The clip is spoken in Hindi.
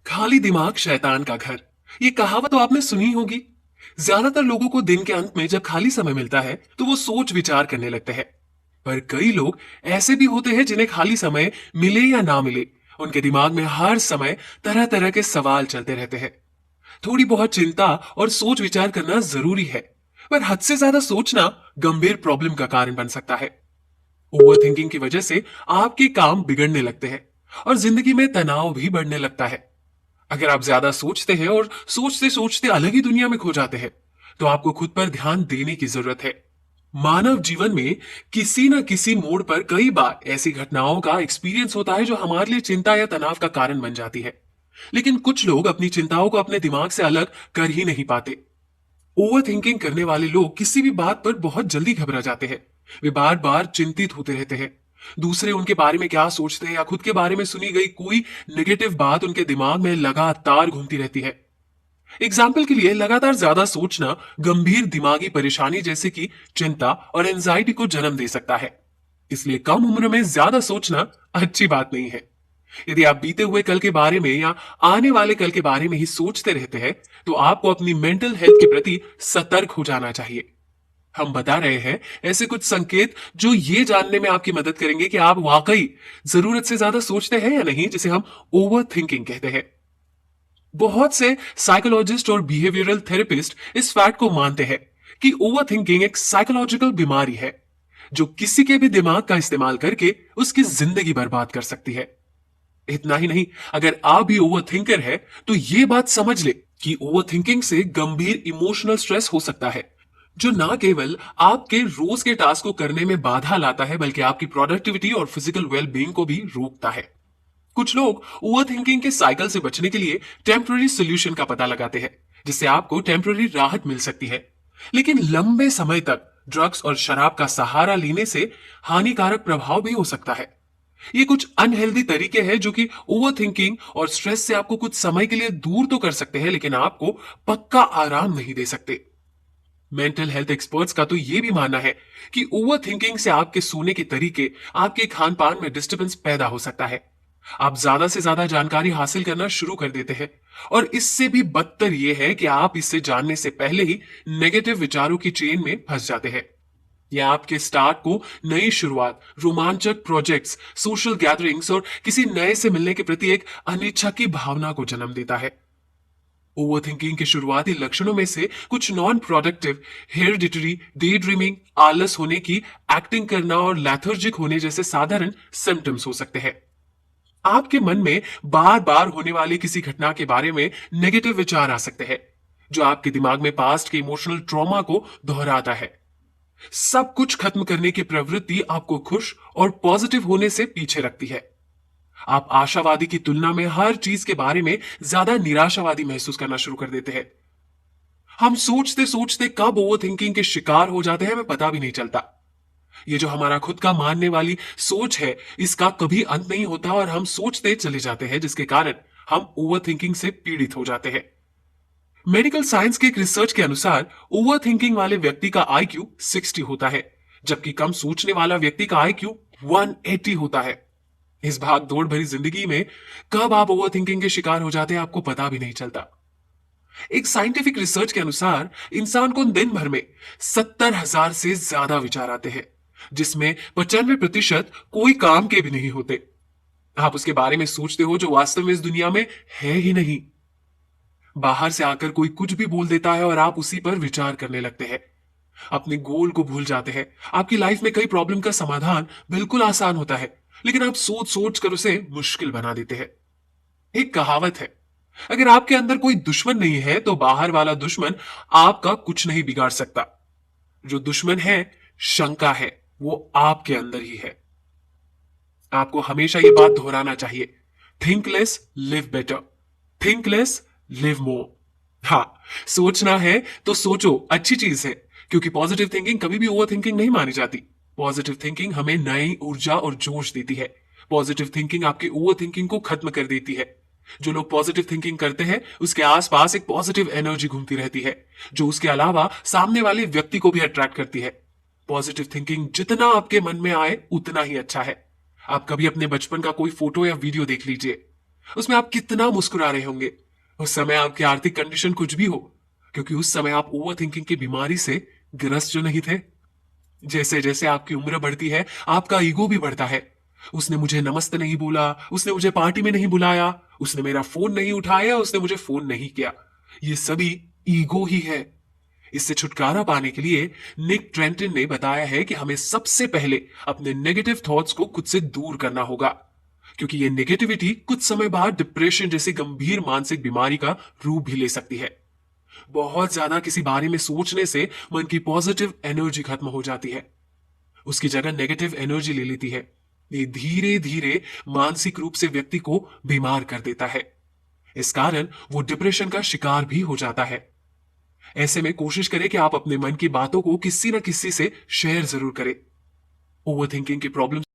खाली दिमाग शैतान का घर। ये कहावत तो आपने सुनी होगी। ज्यादातर लोगों को दिन के अंत में जब खाली समय मिलता है तो वो सोच विचार करने लगते हैं। पर कई लोग ऐसे भी होते हैं जिन्हें खाली समय मिले या ना मिले, उनके दिमाग में हर समय तरह तरह के सवाल चलते रहते हैं। थोड़ी बहुत चिंता और सोच विचार करना जरूरी है, पर हद से ज्यादा सोचना गंभीर प्रॉब्लम का कारण बन सकता है। ओवर थिंकिंग की वजह से आपके काम बिगड़ने लगते हैं और जिंदगी में तनाव भी बढ़ने लगता है। अगर आप ज्यादा सोचते हैं और सोचते सोचते अलग ही दुनिया में खो जाते हैं, तो आपको खुद पर ध्यान देने की जरूरत है। मानव जीवन में किसी न किसी मोड़ पर कई बार ऐसी घटनाओं का एक्सपीरियंस होता है जो हमारे लिए चिंता या तनाव का कारण बन जाती है। लेकिन कुछ लोग अपनी चिंताओं को अपने दिमाग से अलग कर ही नहीं पाते। ओवर थिंकिंग करने वाले लोग किसी भी बात पर बहुत जल्दी घबरा जाते हैं। वे बार बार चिंतित होते रहते हैं। दूसरे उनके बारे में क्या सोचते हैं या खुद के बारे में सुनी गई कोई नेगेटिव बात उनके दिमाग में लगातार घूमती रहती है। एग्जाम्पल के लिए, लगातार ज्यादा सोचना गंभीर दिमागी परेशानी जैसे कि चिंता और एंजाइटी को जन्म दे सकता है। इसलिए कम उम्र में ज्यादा सोचना अच्छी बात नहीं है। यदि आप बीते हुए कल के बारे में या आने वाले कल के बारे में ही सोचते रहते हैं, तो आपको अपनी मेंटल हेल्थ के प्रति सतर्क हो जाना चाहिए। हम बता रहे हैं ऐसे कुछ संकेत जो ये जानने में आपकी मदद करेंगे कि आप वाकई जरूरत से ज्यादा सोचते हैं या नहीं, जिसे हम ओवर थिंकिंग कहते हैं। बहुत से साइकोलॉजिस्ट और बिहेवियरल थेरेपिस्ट इस फैक्ट को मानते हैं कि ओवर थिंकिंग एक साइकोलॉजिकल बीमारी है जो किसी के भी दिमाग का इस्तेमाल करके उसकी जिंदगी बर्बाद कर सकती है। इतना ही नहीं, अगर आप भी ओवर थिंकर है तो यह बात समझ ले कि ओवर थिंकिंग से गंभीर इमोशनल स्ट्रेस हो सकता है, जो ना केवल आपके रोज के टास्क को करने में बाधा लाता है बल्कि आपकी प्रोडक्टिविटी और फिजिकल वेलबींग को भी रोकता है। कुछ लोग ओवर थिंकिंग के साइकिल से बचने के लिए टेम्पररी सोल्यूशन का पता लगाते हैं, जिससे आपको टेम्पररी राहत मिल सकती है। लेकिन लंबे समय तक ड्रग्स और शराब का सहारा लेने से हानिकारक प्रभाव भी हो सकता है। ये कुछ अनहेल्दी तरीके हैं जो कि ओवर थिंकिंग और स्ट्रेस से आपको कुछ समय के लिए दूर तो कर सकते हैं, लेकिन आपको पक्का आराम नहीं दे सकते। मेंटल हेल्थ एक्सपर्ट्स का तो यह भी मानना है कि ओवर थिंकिंग से आपके सोने के तरीके, आपके खान पान में डिस्टर्बेंस पैदा हो सकता है। आप ज्यादा से ज्यादा जानकारी हासिल करना शुरू कर देते हैं, और इससे भी बदतर यह है कि आप इससे जानने से पहले ही नेगेटिव विचारों की चेन में फंस जाते हैं। यह आपके स्टार्ट को नई शुरुआत, रोमांचक प्रोजेक्ट्स, सोशल गैदरिंग्स और किसी नए से मिलने के प्रति एक अनिच्छा की भावना को जन्म देता है। ओवरथिंकिंग के शुरुआती लक्षणों में से कुछ non productive, hereditary, day dreaming, आलस होने की, एक्टिंग करना और लैथर्जिक होने जैसे साधारण सिम्टम्स हो सकते हैं। आपके मन में बार बार होने वाली किसी घटना के बारे में नेगेटिव विचार आ सकते हैं, जो आपके दिमाग में पास्ट के इमोशनल ट्रॉमा को दोहराता है। सब कुछ खत्म करने की प्रवृत्ति आपको खुश और पॉजिटिव होने से पीछे रखती है। आप आशावादी की तुलना में हर चीज के बारे में ज्यादा निराशावादी महसूस करना शुरू कर देते हैं। हम सोचते सोचते कब ओवर थिंकिंग के शिकार हो जाते हैं हमें पता भी नहीं चलता। ये जो हमारा खुद का मानने वाली सोच है, इसका कभी अंत नहीं होता और हम सोचते चले जाते हैं, जिसके कारण हम ओवर थिंकिंग से पीड़ित हो जाते हैं। मेडिकल साइंस के एक रिसर्च के अनुसार ओवर थिंकिंग वाले व्यक्ति का आईक्यू 60 होता है, जबकि कम सोचने वाला व्यक्ति का आईक्यू 180 होता है। इस भाग दौड़ भरी जिंदगी में कब आप ओवर थिंकिंग के शिकार हो जाते हैं आपको पता भी नहीं चलता। एक साइंटिफिक रिसर्च के अनुसार इंसान को दिन भर में 70,000 से ज्यादा विचार आते हैं, जिसमें 95% कोई काम के भी नहीं होते। आप उसके बारे में सोचते हो जो वास्तव में इस दुनिया में है ही नहीं। बाहर से आकर कोई कुछ भी बोल देता है और आप उसी पर विचार करने लगते हैं, अपने गोल को भूल जाते हैं। आपकी लाइफ में कई प्रॉब्लम का समाधान बिल्कुल आसान होता है, लेकिन आप सोच सोच कर उसे मुश्किल बना देते हैं। एक कहावत है, अगर आपके अंदर कोई दुश्मन नहीं है तो बाहर वाला दुश्मन आपका कुछ नहीं बिगाड़ सकता। जो दुश्मन है, शंका है, वो आपके अंदर ही है। आपको हमेशा ये बात दोहराना चाहिए, think less live better, think less live मोर। हाँ, सोचना है तो सोचो, अच्छी चीज है, क्योंकि पॉजिटिव थिंकिंग कभी भी ओवर थिंकिंग नहीं मानी जाती। पॉजिटिव थिंकिंग हमें नई ऊर्जा और जोश देती है। पॉजिटिव थिंकिंग आपकी ओवर थिंकिंग को खत्म कर देती है। जो लोग पॉजिटिव थिंकिंग करते हैं उसके आसपास एक पॉजिटिव एनर्जी घूमती रहती है, जो उसके अलावा सामने वाले व्यक्ति को भी अट्रैक्ट करती है। पॉजिटिव थिंकिंग जितना आपके मन में आए उतना ही अच्छा है। आप कभी अपने बचपन का कोई फोटो या वीडियो देख लीजिए। उसमें आप कितना मुस्कुरा रहे होंगे। उस समय आपकी आर्थिक कंडीशन कुछ भी हो, क्योंकि उस समय आप ओवर थिंकिंग की बीमारी से ग्रस्त जो नहीं थे। जैसे जैसे आपकी उम्र बढ़ती है, आपका ईगो भी बढ़ता है। उसने मुझे नमस्ते नहीं बोला, उसने मुझे पार्टी में नहीं बुलाया, उसने मेरा फोन नहीं उठाया, उसने मुझे फोन नहीं किया। ये सभी ईगो ही है। इससे छुटकारा पाने के लिए निक ट्रेंटन ने बताया है कि हमें सबसे पहले अपने नेगेटिव थॉट्स को खुद से दूर करना होगा, क्योंकि ये नेगेटिविटी कुछ समय बाद डिप्रेशन जैसी गंभीर मानसिक बीमारी का रूप भी ले सकती है। बहुत ज्यादा किसी बारे में सोचने से मन की पॉजिटिव एनर्जी खत्म हो जाती है, उसकी जगह नेगेटिव एनर्जी ले लेती है। ये धीरे धीरे मानसिक रूप से व्यक्ति को बीमार कर देता है। इस कारण वो डिप्रेशन का शिकार भी हो जाता है। ऐसे में कोशिश करें कि आप अपने मन की बातों को किसी न किसी से शेयर जरूर करें। ओवर थिंकिंग की प्रॉब्लम